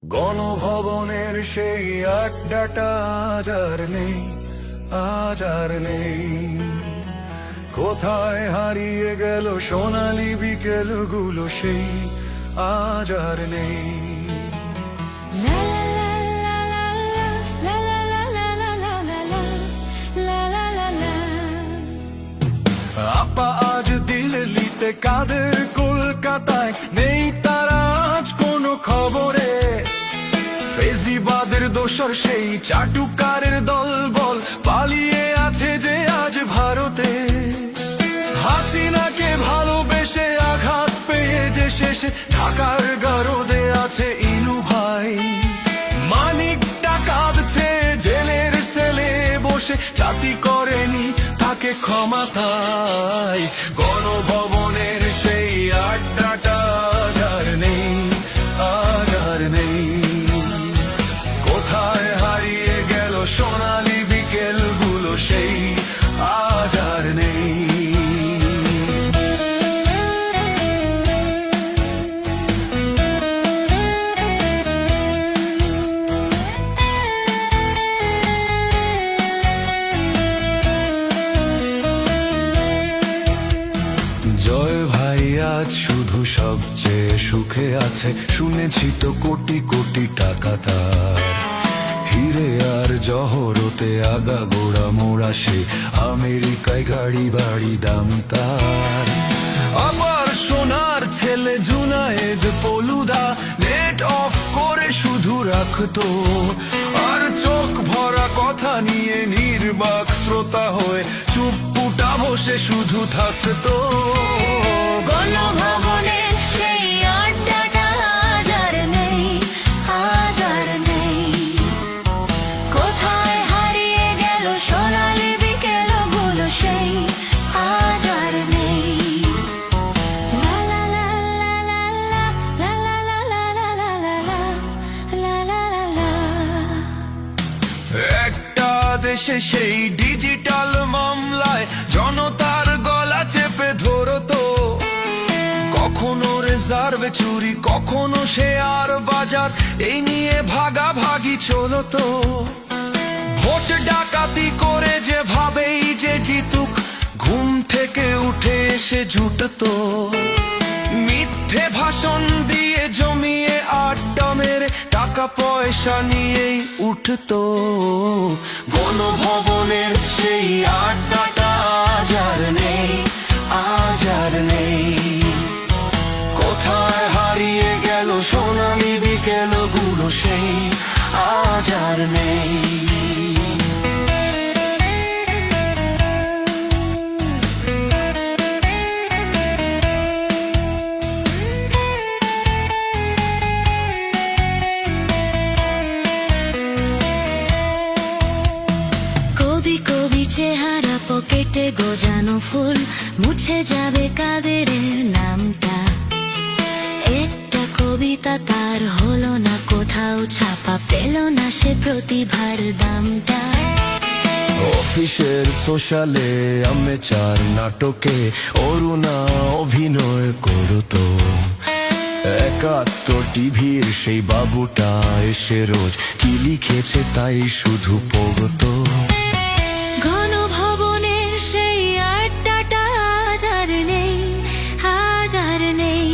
গণভবনের সেই আড্ডাটা আজ আর নেই। কোথায় হারিয়ে গেল সোনালি বিকেলগুলো সেই আজ আর নেই। আপা আজ দিল্লিতে, কাদের কলকাতায়, নেই তারা আজ কোনো খবরে। ফেজিবাদের দোসর সেই চাটুকারের দলবল পালিয়ে আছে যে আজ ভারতে। হাসিনাকে ভালোবেসে আঘাত পেয়ে যে শেষে ঢাকার গারদে আছে ইনু ভাই। মানিকটা কাঁদছে জেলের সেলে বসে, জাতি করেনি তাকে ক্ষমা তাই। গণভবনের সেই আড্ডাটা আজ আর নেই, আজ আর নেই। কোথায় হারিয়ে গেল সোনালি বিকেলগুলো সেই আজ আর নেই। জয় ভাই আজ শুধু সবচেয়ে সুখে আছে, শুনেছি তো কোটি কোটি টাকা তার। হিরে আর জহরতে আগা গোড়া মোড়া সে, আমেরিকায় গাড়ি বাড়ি দামি তার। আবার সোনার ছেলে জুনায়েদ পলুদা নেট অফ করে শুধু রাখতো, আর চোখ ভরা কথা নিয়ে নির্বাক শ্রোতা হয়ে চুপপুটা বসে শুধু থাকতো। গণভবনের সেই আড্ডাটা আজ আর নেই, আজ আর নেই। কোথায় হারিয়ে গেল সোনালি বিকেলগুলো সেই আজ আর নেই। লা লা লা লা লা লা লা লা লা লা লা লা লা লা লা লা। একটা দেশে সেই ডিজিটাল মামলায় জনতার গলা চেপে ধরতো, কখনো রিজার্ভে চুরি, কখনো শেয়ার বাজার, এই নিয়ে ভাগাভাগি চলতো। ভোট ডাকাতি করে যে ভাবেই যে জিতুক, ঘুম থেকে উঠে এসে জুটতো। মিথ্যে ভাষণ দিয়ে জমিয়ে আড্ডা মেরে টাকা পয়সা নিয়েই উঠতো। গণভবনের সেই আড্ডাটা আজ আর নেই, আজ আর নেই। কোথায় হারিয়ে গেল সোনালি বিকেলগুলো সেই আজ আর নেই। কবি কবি চেহারা, পকেটে গোজানো ফুল, মুছে যাবে কাদের নামটা। একটা কবিতা তার হলো না কোথাও ছাপা, পেল না সে প্রতিভার দামটা। অফিসের সোশ্যালে আমেচার নাটকে অরুণা অভিনয় করতো। একাত্তর টিভির সেই বাবুটা এসে রোজ কি লিখেছে তাই শুধু পড়তো। গণভবনের সেই আড্ডাটা আজ আর নেই, আজ আর নেই।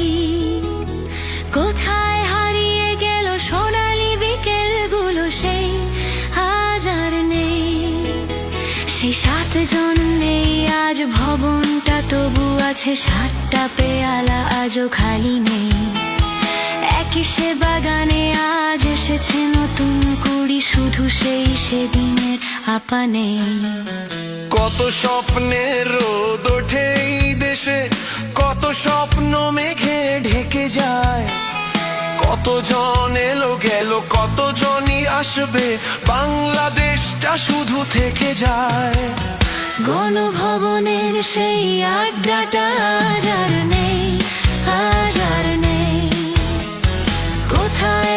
কোথায় হারিয়ে গেল সোনালি বিকেলগুলো সেই আজ আর নেই। সেই 7 জন নেই আজ ভবনটা, তবু আছে 7টা পেয়ালা আজও খালি নেই। একই সে বাগানে আজ এসেছে নতুন কুড়ি, শুধু সেই সেদিনের আপা নেই। কত স্বপ্নের রোদ ওঠে এই দেশে, কত স্বপ্ন মেঘে ঢেকে যায়। কতজন এলো গেল, কতজনই আসবে, বাংলাদেশটা শুধু থেকে যায়। গণভবনের সেই আড্ডাটা আজ আর নেই, আজ আর নেই। কোথায়